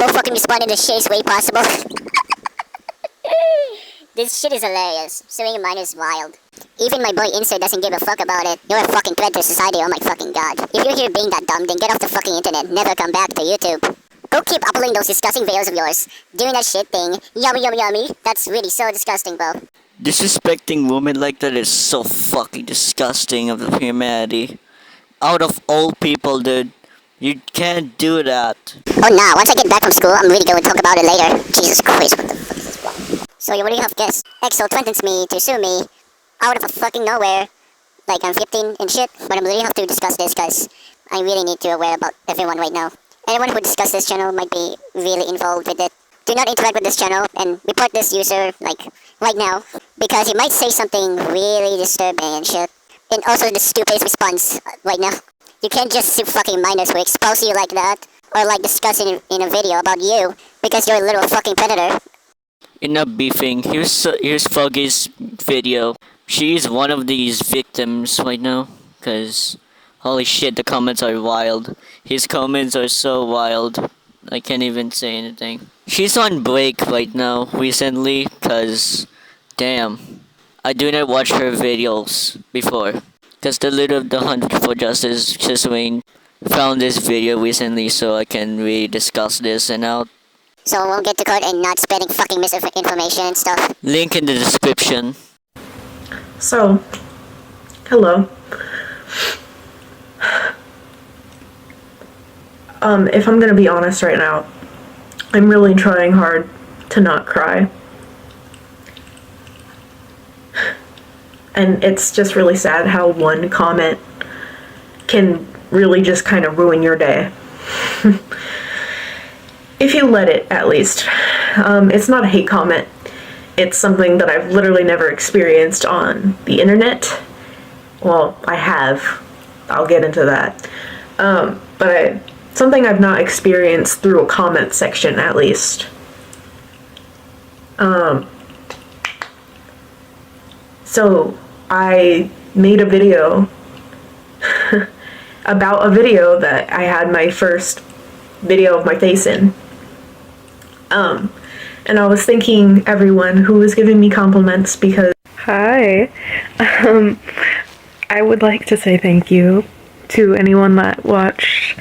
Don't fucking respond in the shittiest way possible. This shit is hilarious. Suing a minor is wild. Even my boy Insert doesn't give a fuck about it. You're a fucking threat to society, oh my fucking god. If you're here being that dumb, then get off the fucking internet. Never come back to YouTube. Go keep uploading those disgusting videos of yours. Doing that shit thing. Yummy, yummy, yummy. That's really so disgusting, bro. Disrespecting women like that is so fucking disgusting of the humanity. Out of all people, dude. You can't do that. Oh nah, once I get back from school, I'm really going to talk about it later. Jesus Christ, what the fuck is this one? So you already have guessed. EXO threatens me to sue me out of a fucking nowhere. Like I'm 15 and shit, but I really have to discuss this because I really need to aware about everyone right now. Anyone who discusses this channel might be really involved with it. Do not interact with this channel and report this user, like, right now. Because he might say something really disturbing and shit. And also the stupidest response right now. You can't just sue fucking minors who expose you like that. Or like discussing in a video about you. Because you're a little fucking predator. Enough beefing. Here's Foggy's video. She's one of these victims right now. Cause holy shit, the comments are wild. His comments are so wild. I can't even say anything. She's on break right now recently. Cause damn. I do not watch her videos before. Cause the leader of the Hunt for Justice, Chiswain, found this video recently so I can really discuss this and out. So I won't get to court and not spreading fucking misinformation and stuff. Link in the description. So, hello. If I'm gonna be honest right now, I'm really trying hard to not cry. And it's just really sad how one comment can really just kind of ruin your day. If you let it, at least. It's not a hate comment. It's something that I've literally never experienced on the internet. Well, I have. I'll get into that. Something I've not experienced through a comment section, at least. So I made a video about a video that I had my first video of my face in. And I was thanking everyone who was giving me compliments because... Hi. I would like to say thank you to anyone that watched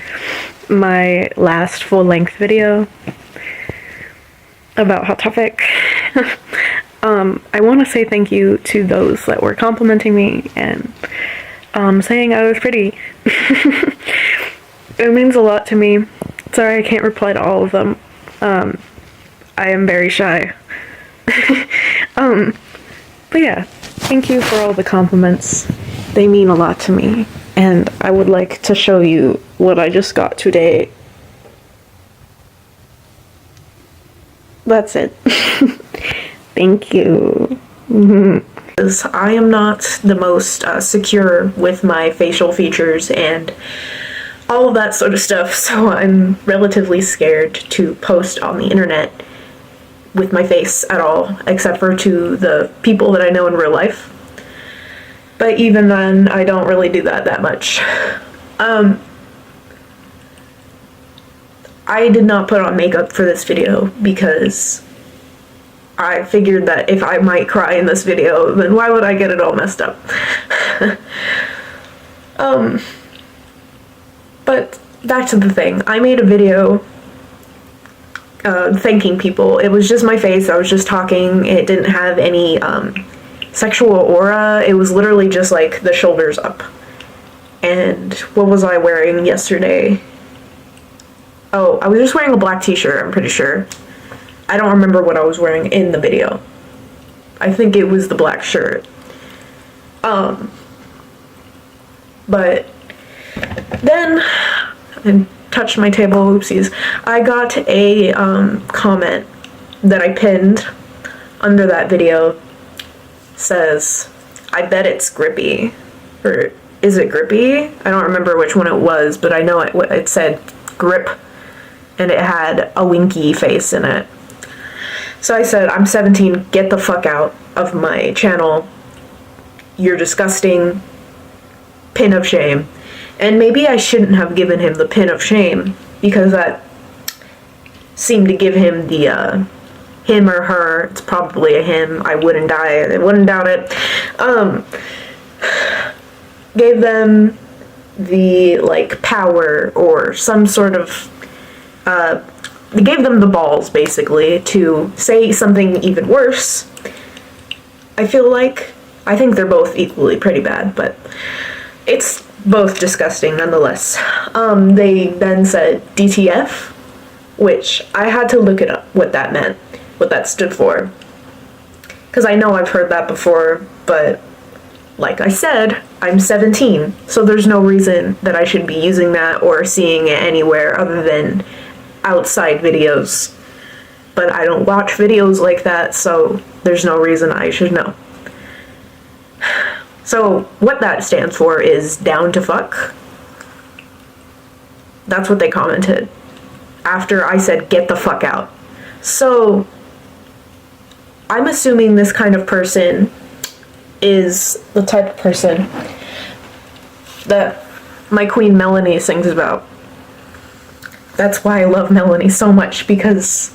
my last full-length video about Hot Topic. I want to say thank you to those that were complimenting me and saying I was pretty. It means a lot to me. Sorry I can't reply to all of them. I am very shy. But yeah, thank you for all the compliments. They mean a lot to me. And I would like to show you what I just got today. That's it. Thank you. I am not the most secure with my facial features and all of that sort of stuff, so I'm relatively scared to post on the internet with my face at all, except for to the people that I know in real life. But even then, I don't really do that much. I did not put on makeup for this video because I figured that if I might cry in this video, then why would I get it all messed up? But back to the thing. I made a video thanking people. It was just my face. I was just talking. It didn't have any sexual aura. It was literally just like the shoulders up. And what was I wearing yesterday? Oh, I was just wearing a black t-shirt, I'm pretty sure. I don't remember what I was wearing in the video. I think it was the black shirt. But then I touched my table, oopsies. I got a comment that I pinned under that video. Says, I bet it's Grippy. Or is it Grippy? I don't remember which one it was, but I know it said Grip. And it had a winky face in it. So I said, I'm 17, get the fuck out of my channel. You're disgusting. Pin of shame. And maybe I shouldn't have given him the pin of shame, because that seem to give him the, him or her, it's probably a him, I wouldn't doubt it, gave them the, like, power or some sort of, they gave them the balls, basically, to say something even worse. I think they're both equally pretty bad, but it's both disgusting nonetheless. They then said DTF, which I had to look it up, what that meant, what that stood for. Because I know I've heard that before, but like I said, I'm 17, so there's no reason that I should be using that or seeing it anywhere other than outside videos. But I don't watch videos like that, so there's no reason I should know. So what that stands for is down to fuck. That's what they commented after I said get the fuck out. So I'm assuming this kind of person is the type of person that my queen Melanie sings about. That's why I love Melanie so much, because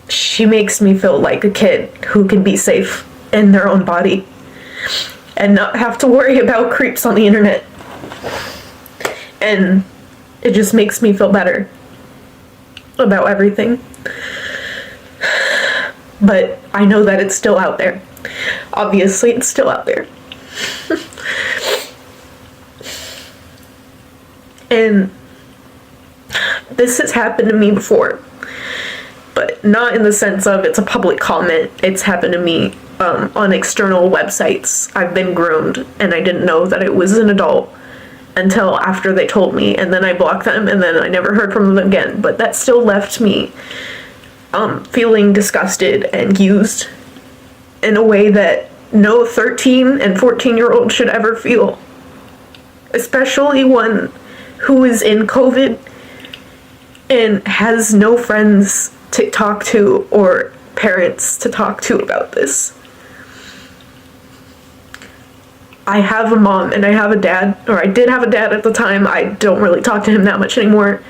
she makes me feel like a kid who can be safe in their own body and not have to worry about creeps on the internet. And it just makes me feel better about everything. But I know that it's still out there. Obviously, it's still out there. And this has happened to me before, but not in the sense of it's a public comment. It's happened to me on external websites. I've been groomed, and I didn't know that it was an adult until after they told me, and then I blocked them, and then I never heard from them again. But that still left me feeling disgusted and used in a way that no 13 and 14-year-old should ever feel, especially one who is in COVID and has no friends to talk to or parents to talk to about this. I have a mom and I have a dad, or I did have a dad at the time. I don't really talk to him that much anymore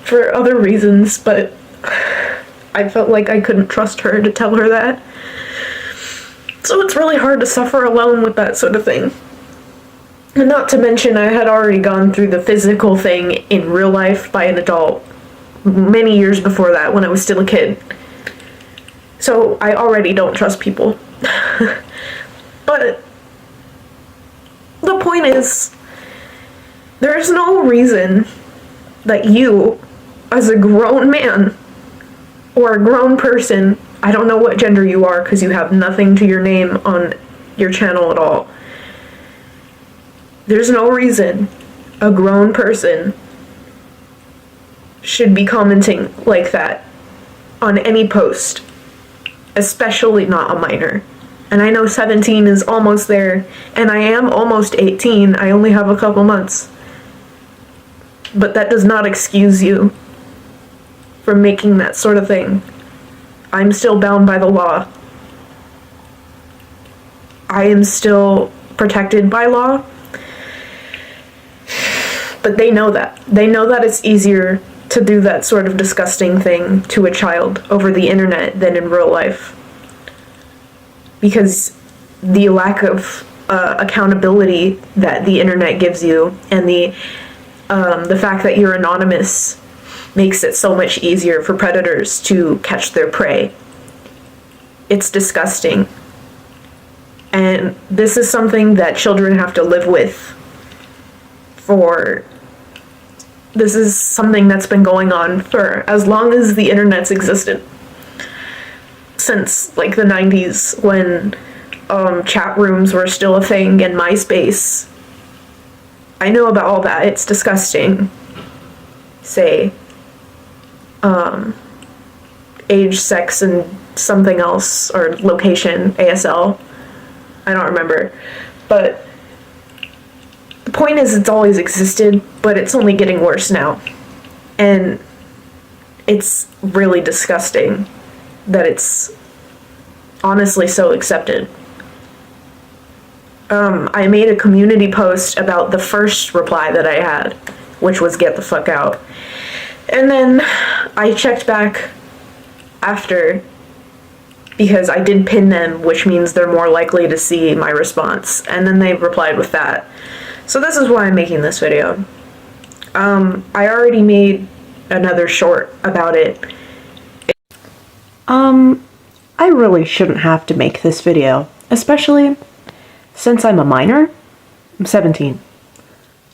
for other reasons, but I felt like I couldn't trust her to tell her that. So it's really hard to suffer alone with that sort of thing. And not to mention, I had already gone through the physical thing in real life by an adult many years before that, when I was still a kid. So I already don't trust people. But the point is, there's no reason that you, as a grown man or a grown person, I don't know what gender you are because you have nothing to your name on your channel at all. There's no reason a grown person should be commenting like that on any post, especially not a minor. And I know 17 is almost there, and I am almost 18. I only have a couple months. But that does not excuse you from making that sort of thing. I'm still bound by the law. I am still protected by law. But they know that. They know that it's easier to do that sort of disgusting thing to a child over the internet than in real life. Because the lack of accountability that the internet gives you, and the fact that you're anonymous, makes it so much easier for predators to catch their prey. It's disgusting. And this is something that children have to live with this is something that's been going on for as long as the internet's existed. Since like the 90s, when chat rooms were still a thing, and MySpace. I know about all that. It's disgusting. Say age, sex, and something else, or location, ASL. I don't remember. But the point is, it's always existed, but it's only getting worse now. And it's really disgusting that it's honestly so accepted. I made a community post about the first reply that I had, which was get the fuck out. And then I checked back after because I did pin them, which means they're more likely to see my response. And then they replied with that. So this is why I'm making this video. I already made another short about it. I really shouldn't have to make this video, especially since I'm a minor. I'm 17.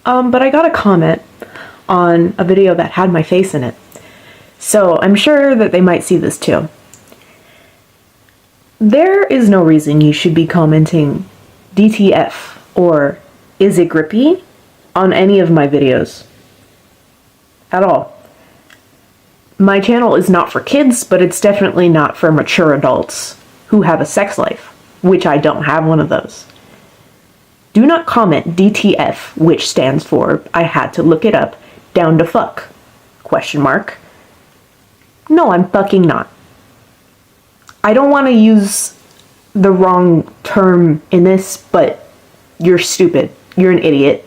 But I got a comment on a video that had my face in it. So I'm sure that they might see this too. There is no reason you should be commenting DTF or is it grippy on any of my videos. At all. My channel is not for kids, but it's definitely not for mature adults who have a sex life, which I don't have one of those. Do not comment DTF, which stands for, I had to look it up, down to fuck, question mark. No, I'm fucking not. I don't want to use the wrong term in this, but you're stupid. You're an idiot.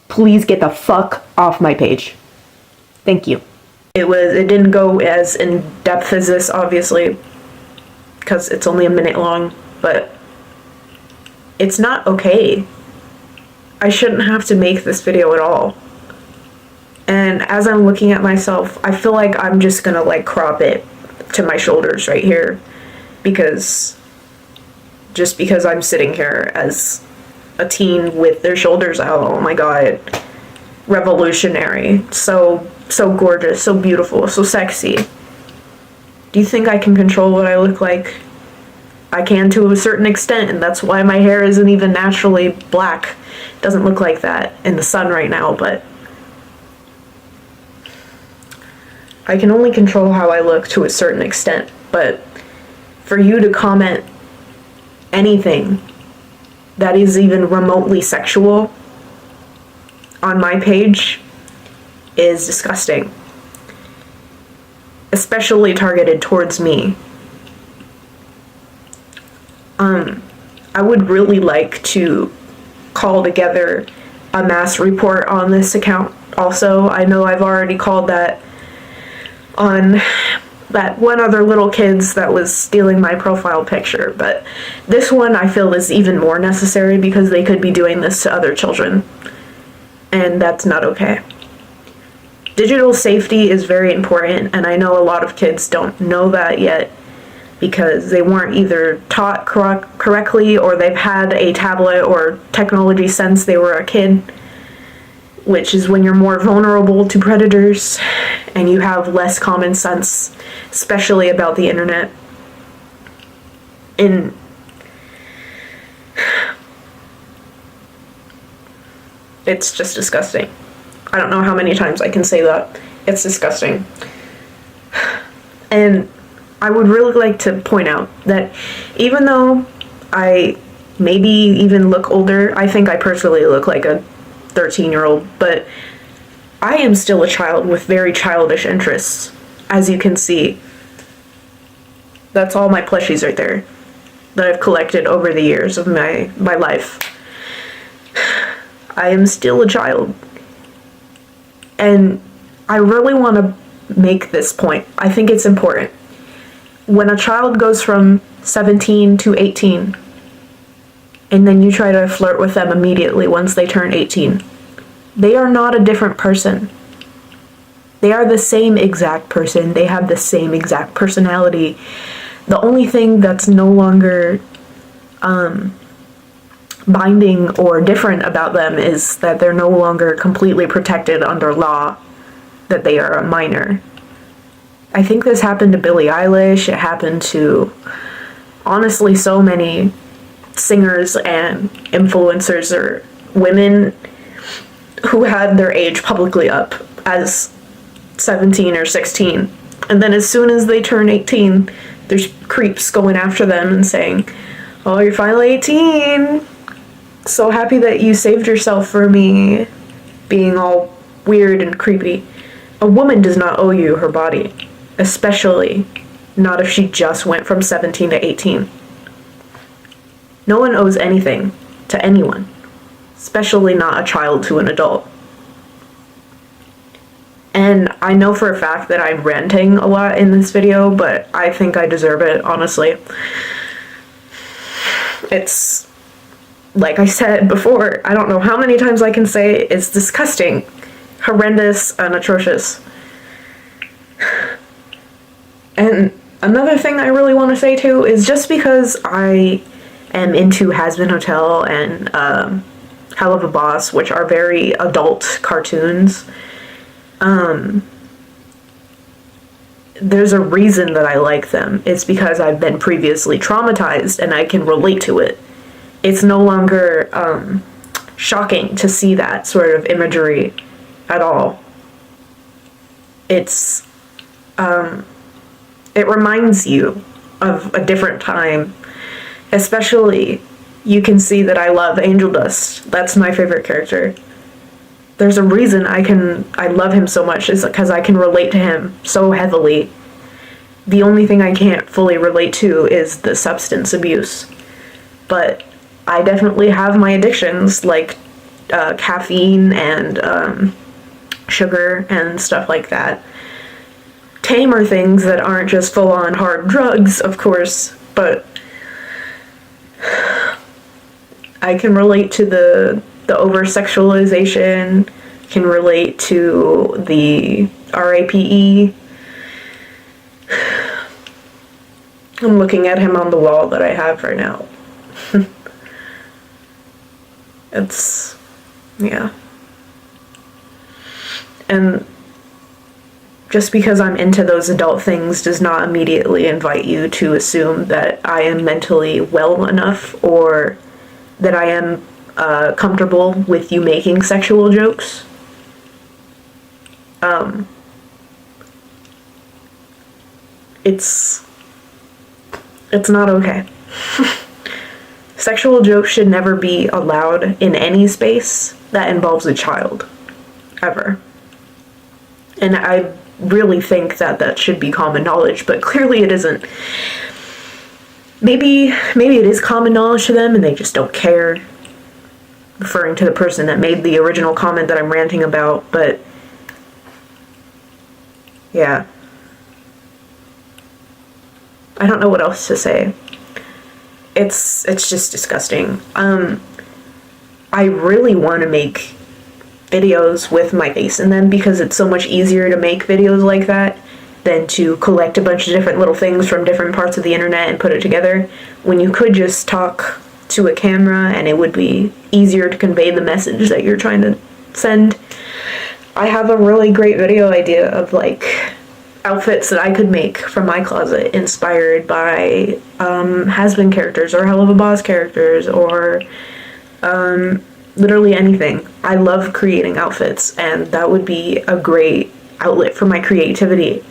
Please get the fuck off my page. Thank you. It didn't go as in depth as this, obviously, because it's only a minute long, but it's not okay. I shouldn't have to make this video at all. And as I'm looking at myself, I feel like I'm just gonna like crop it to my shoulders right here, because I'm sitting here as a teen with their shoulders out. Oh my god. Revolutionary. So gorgeous, so beautiful, so sexy. Do you think I can control what I look like? I can to a certain extent, and that's why my hair isn't even naturally black. It doesn't look like that in the sun right now, but I can only control how I look to a certain extent. But for you to comment anything that is even remotely sexual on my page is disgusting. Especially targeted towards me. I would really like to call together a mass report on this account also. I know I've already called that on that one other little kids that was stealing my profile picture, but this one I feel is even more necessary because they could be doing this to other children, and that's not okay. Digital safety is very important, and I know a lot of kids don't know that yet because they weren't either taught correctly or they've had a tablet or technology since they were a kid, which is when you're more vulnerable to predators and you have less common sense, especially about the internet. It's just disgusting. I don't know how many times I can say that. It's disgusting. And I would really like to point out that even though I maybe even look older, I think I personally look like a 13-year-old, but I am still a child with very childish interests, as you can see. That's all my plushies right there that I've collected over the years of my life. I am still a child. And I really want to make this point. I think it's important. When a child goes from 17 to 18, and then you try to flirt with them immediately once they turn 18, they are not a different person. They are the same exact person. They have the same exact personality. The only thing that's no longer binding or different about them is that they're no longer completely protected under law, that they are a minor. I think this happened to Billie Eilish. It happened to, honestly, so many singers and influencers or women who had their age publicly up as 17 or 16. And then as soon as they turn 18, there's creeps going after them and saying, "Oh, you're finally 18. So happy that you saved yourself for me," being all weird and creepy. A woman does not owe you her body, especially not if she just went from 17 to 18. No one owes anything to anyone, especially not a child to an adult. And I know for a fact that I'm ranting a lot in this video, but I think I deserve it, honestly. It's, like I said before, I don't know how many times I can say it's disgusting, horrendous, and atrocious. And another thing I really want to say too is just because I am into Hazbin Hotel and Hell of a Boss, which are very adult cartoons, there's a reason that I like them. It's because I've been previously traumatized and I can relate to it. It's no longer shocking to see that sort of imagery at all. It's it reminds you of a different time. Especially, you can see that I love Angel Dust. That's my favorite character. There's a reason I love him so much, is because I can relate to him so heavily. The only thing I can't fully relate to is the substance abuse. But I definitely have my addictions, like caffeine and sugar and stuff like that. Tamer things that aren't just full-on hard drugs, of course, but I can relate to the over-sexualization, can relate to the RAPE. I'm looking at him on the wall that I have right now. It's, yeah. And just because I'm into those adult things does not immediately invite you to assume that I am mentally well enough or that I am comfortable with you making sexual jokes. It's not okay. Sexual jokes should never be allowed in any space that involves a child. Ever. And I really think that should be common knowledge, but clearly it isn't. Maybe it is common knowledge to them and they just don't care. Referring to the person that made the original comment that I'm ranting about, but yeah. I don't know what else to say. It's just disgusting. I really want to make videos with my face in them because it's so much easier to make videos like that than to collect a bunch of different little things from different parts of the internet and put it together, when you could just talk to a camera and it would be easier to convey the message that you're trying to send. I have a really great video idea of like outfits that I could make from my closet inspired by Hazbin characters or Hell of a Boss characters or literally anything. I love creating outfits and that would be a great outlet for my creativity,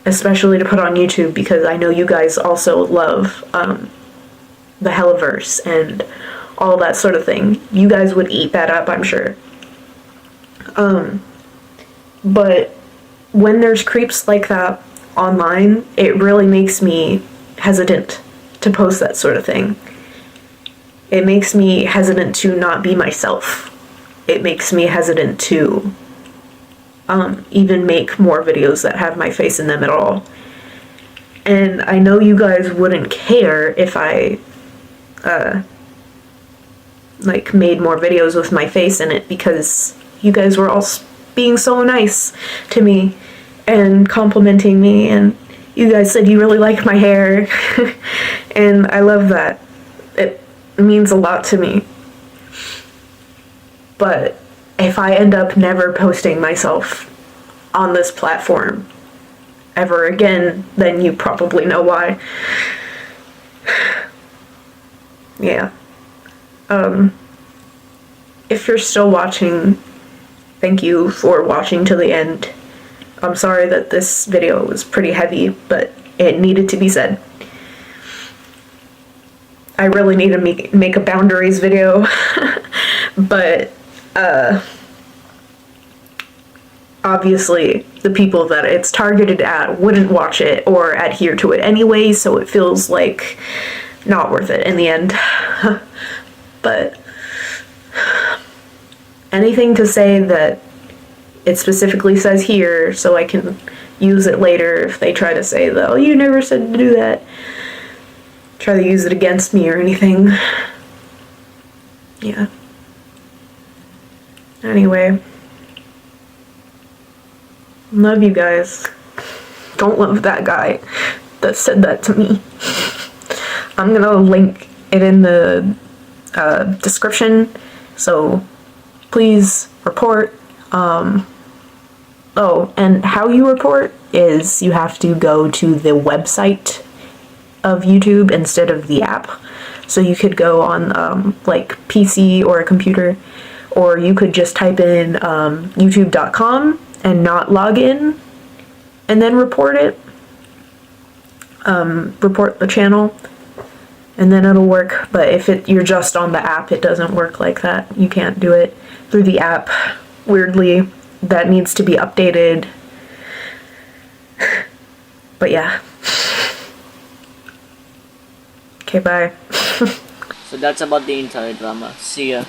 especially to put on YouTube because I know you guys also love the Helliverse and all that sort of thing. You guys would eat that up, I'm sure. But when there's creeps like that online, it really makes me hesitant to post that sort of thing. It makes me hesitant to not be myself. It makes me hesitant to even make more videos that have my face in them at all. And I know you guys wouldn't care if I like made more videos with my face in it because you guys were all being so nice to me and complimenting me, and you guys said you really like my hair and I love that. It means a lot to me. But if I end up never posting myself on this platform ever again, then you probably know why. Yeah. If you're still watching, thank you for watching to the end. I'm sorry that this video was pretty heavy, but it needed to be said. I really need to make a boundaries video, but obviously the people that it's targeted at wouldn't watch it or adhere to it anyway, so it feels like not worth it in the end. But anything to say that it specifically says here so I can use it later if they try to say, oh, you never said to do that. Try to use it against me or anything. Yeah. Anyway. Love you guys. Don't love that guy that said that to me. I'm gonna link it in the description, so please report. Oh, and how you report is you have to go to the website of YouTube instead of the app. So you could go on like PC or a computer, or you could just type in youtube.com and not log in and then report it. Report the channel, and then it'll work. But if you're just on the app, it doesn't work like that. You can't do it through the app. Weirdly, that needs to be updated. But yeah. Okay, bye. So that's about the entire drama. See ya.